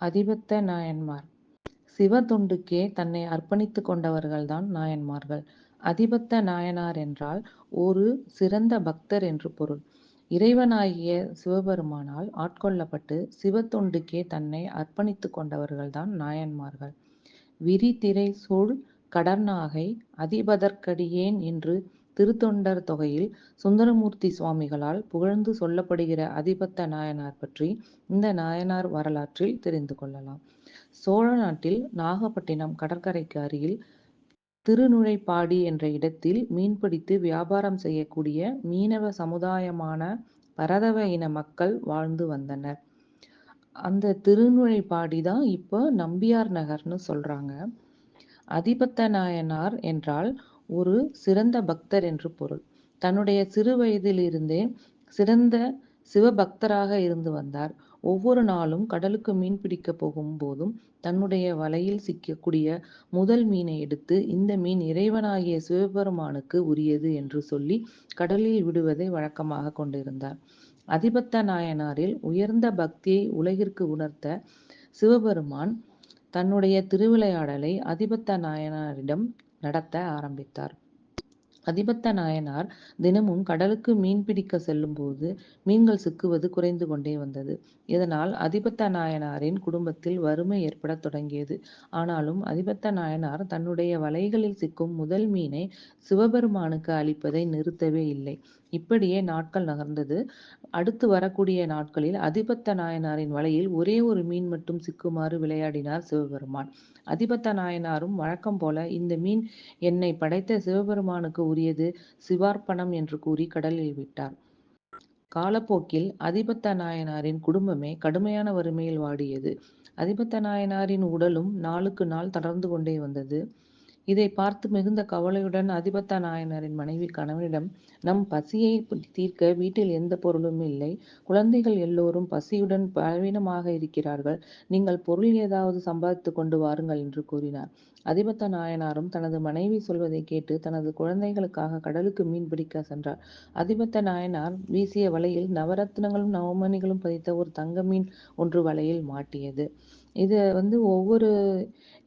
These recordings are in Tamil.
அதிபத்த நாயன்மார். சிவத்தொண்டுக்கே தன்னை அர்ப்பணித்துக் கொண்டவர்கள்தான் நாயன்மார்கள். அதிபத்த நாயனார் என்றால் ஒரு சிறந்த பக்தர் என்று பொருள். இறைவனாகிய சிவபெருமானால் ஆட்கொள்ளப்பட்டு சிவத்தொண்டுக்கே தன்னை அர்ப்பணித்துக் கொண்டவர்கள்தான் நாயன்மார்கள். விரிதிரை சூழ் கடற்நாகை அதிபதற்கடியேன் என்று திருத்தொண்டர் தொகையில் சுந்தரமூர்த்தி சுவாமிகளால் புகழ்ந்து சொல்லப்படுகிற அதிபத்த நாயனார் பற்றி இந்த நாயனார் வரலாற்றில் தெரிந்து கொள்ளலாம். சோழ நாட்டில் நாகப்பட்டினம் கடற்கரைக்கு அருகில் திருநுழைப்பாடி என்ற இடத்தில் மீன்பிடித்து வியாபாரம் செய்யக்கூடிய மீனவ சமுதாயமான பரதவ இன மக்கள் வாழ்ந்து வந்தனர். அந்த திருநுழைப்பாடி தான் இப்போ நம்பியார் நகர்னு சொல்றாங்க. அதிபத்த நாயனார் என்றால் ஒரு சிறந்த பக்தர் என்று பொருள். தன்னுடைய சிறு வயதிலிருந்தே சிறந்த சிவபக்தராக இருந்து வந்தார். ஒவ்வொரு நாளும் கடலுக்கு மீன் பிடிக்க போகும்போதும் தன்னுடைய வலையில் சிக்கக்கூடிய முதல் மீனை எடுத்து இந்த மீன் இறைவனாகிய சிவபெருமானுக்கு உரியது என்று சொல்லி கடலில் விடுவதை வழக்கமாக கொண்டிருந்தார். அதிபத்த நாயனாரில் உயர்ந்த பக்தியை உலகிற்கு உணர்த்த சிவபெருமான் தன்னுடைய திருவிளையாடலை அதிபத்த நாயனாரிடம் நடத்த ஆரம்பித்தார். அதிபத்த நாயனார் தினமும் கடலுக்கு மீன் பிடிக்க செல்லும்போது மீன்கள் சிக்குவது குறைந்து கொண்டே வந்தது. இதனால் அதிபத்த நாயனாரின் குடும்பத்தில் வறுமை ஏற்படத் தொடங்கியது. ஆனாலும் அதிபத்த நாயனார் தன்னுடைய வலைகளில் சிக்கும் முதல் மீனை சிவபெருமானுக்கு அளிப்பதை நிறுத்தவே இல்லை. இப்படியே நாட்கள் நகர்ந்தது. அடுத்து வரக்கூடிய நாட்களில் அதிபத்த நாயனாரின் வலையில் ஒரே ஒரு மீன் மட்டும் சிக்குமாறு விளையாடினார் சிவபெருமான். அதிபத்த நாயனாரும் வழக்கம் போல இந்த மீன் என்னை படைத்த சிவபெருமானுக்கு உரியது, சிவார்ப்பணம் என்று கூறி கடலில் விட்டார். காலப்போக்கில் அதிபத்த நாயனாரின் குடும்பமே கடுமையான வறுமையில் வாடியது. அதிபத்த நாயனாரின் உடலும் நாளுக்கு நாள் தளர்ந்து கொண்டே வந்தது. இதை பார்த்து மிகுந்த கவலையுடன் அதிபத்த நாயனாரின் மனைவி கணவனிடம், நம் பசியை தீர்க்க வீட்டில் எந்த பொருளும் இல்லை. குழந்தைகள் எல்லோரும் பசியுடன் பலவீனமாக இருக்கிறார்கள். நீங்கள் பொருள் ஏதாவது சம்பாதித்து கொண்டு வாருங்கள் என்று கூறினார். அதிபத்த நாயனாரும் தனது மனைவி சொல்வதை கேட்டு தனது குழந்தைகளுக்காக கடலுக்கு மீன் பிடிக்க சென்றார். அதிபத்த நாயனார் வீசிய வலையில் நவரத்னங்களும் நவமணிகளும் பதித்த ஒரு தங்க மீன் ஒன்று வலையில் மாட்டியது. இது ஒவ்வொரு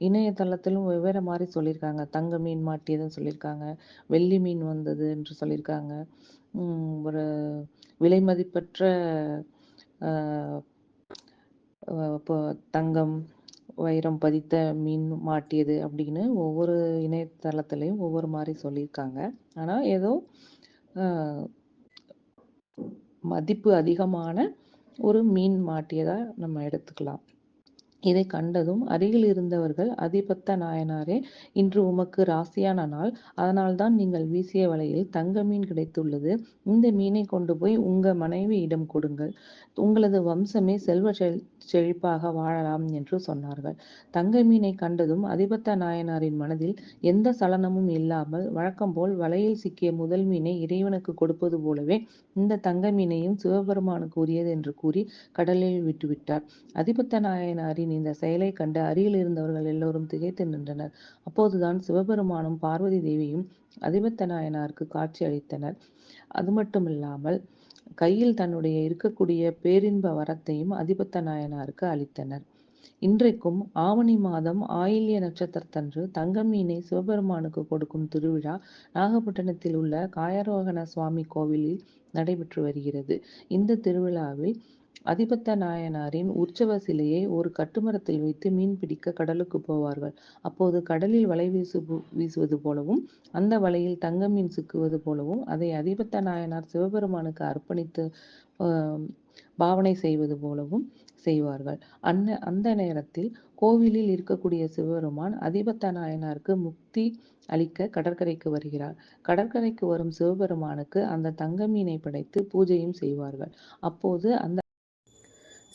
இணையதளத்திலும் வெவ்வேறு மாதிரி சொல்லியிருக்காங்க. தங்க மீன் மாட்டியதுன்னு சொல்லியிருக்காங்க, வெள்ளி மீன் வந்தது என்று சொல்லியிருக்காங்க, ஒரு விலை மதிப்பற்ற இப்போ தங்கம் வைரம் பதித்த மீன் மாட்டியது அப்படின்னு ஒவ்வொரு இணையதளத்திலையும் ஒவ்வொரு மாதிரி சொல்லியிருக்காங்க. ஆனால் ஏதோ மதிப்பு அதிகமான ஒரு மீன் மாட்டியதா நம்ம எடுத்துக்கலாம். இதை கண்டதும் அருகில் இருந்தவர்கள், அதிபத்த நாயனாரே, இன்று உமக்கு ராசியான நாள். அதனால்தான் நீங்கள் வீசிய வலையில் தங்க மீன் கிடைத்துள்ளது. இந்த மீனை கொண்டு போய் உங்க மனைவியிடம் கொடுங்கள். உங்களது வம்சமே செல்வ செழிப்பாக வாழலாம் என்று சொன்னார்கள். தங்க மீனை கண்டதும் அதிபத்த நாயனாரின் மனதில் எந்த சலனமும் இல்லாமல் வழக்கம் போல் வலையில் சிக்கிய முதல் மீனை இறைவனுக்கு கொடுப்பது போலவே இந்த தங்க மீனையும் சிவபெருமானுக்கு உரியது என்று கூறி கடலில் விட்டுவிட்டார். அதிபத்த நாயனாரின் இந்த செயலை கண்டு அருகில் இருந்தவர்கள் எல்லோரும் திகைத்து நின்றனர். அப்போதுதான் சிவபெருமானும் பார்வதி தேவியும் அதிபத்த நாயனாருக்கு காட்சி அளித்தனர். அது மட்டுமில்லாமல் கையில் தன்னுடைய இருக்கக்கூடிய பேரின்ப வரத்தையும் அதிபத்த நாயனாருக்கு அளித்தனர். இன்றைக்கும் ஆவணி மாதம் ஆயில்ய நட்சத்திரத்தன்று தங்க மீனை சிவபெருமானுக்கு கொடுக்கும் திருவிழா நாகப்பட்டினத்தில் உள்ள காயரோகண சுவாமி கோவிலில் நடைபெற்று வருகிறது. இந்த திருவிழாவில் அதிபத்த நாயனாரின் உற்சவ சிலையை ஒரு கட்டுமரத்தில் வைத்து மீன் பிடிக்க கடலுக்கு போவார்கள். அப்போது கடலில் வலை வீசுவது போலவும் அந்த வலையில் தங்க மீன் சிக்குவது போலவும் அதை அதிபத்த நாயனார் சிவபெருமானுக்கு அர்ப்பணித்து பாவனை செய்வது போலவும் செய்வார்கள். அந்த நேரத்தில் கோவிலில் இருக்கக்கூடிய சிவபெருமான் அதிபத்த நாயனாருக்கு முக்தி அளிக்க கடற்கரைக்கு வருகிறார். கடற்கரைக்கு வரும் சிவபெருமானுக்கு அந்த தங்க மீனை படைத்து பூஜையும் செய்வார்கள். அப்போது அந்த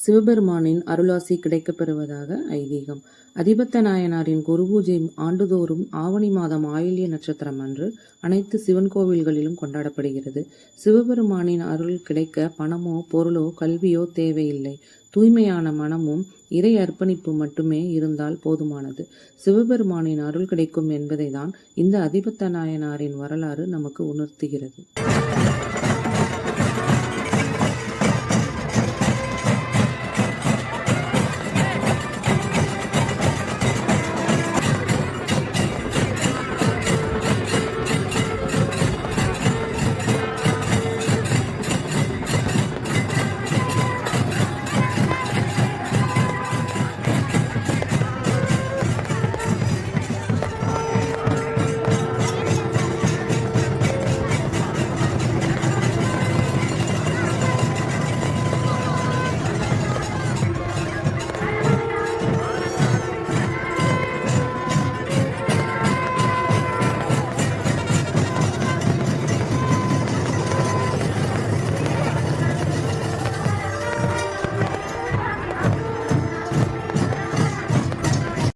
சிவபெருமானின் அருளாசி கிடைக்கப் பெறுவதாக ஐதீகம். அதிபத்த நாயனாரின் குரு பூஜை ஆண்டுதோறும் ஆவணி மாதம் ஆயில்ய நட்சத்திரம் அன்று அனைத்து சிவன் கோவில்களிலும் கொண்டாடப்படுகிறது. சிவபெருமானின் அருள் கிடைக்க பணமோ பொருளோ கல்வியோ தேவையில்லை. தூய்மையான மனமும் இறை அர்ப்பணிப்பு மட்டுமே இருந்தால் போதுமானது. சிவபெருமானின் அருள் கிடைக்கும் என்பதை தான் இந்த அதிபத்த நாயனாரின் வரலாறு நமக்கு உணர்த்துகிறது.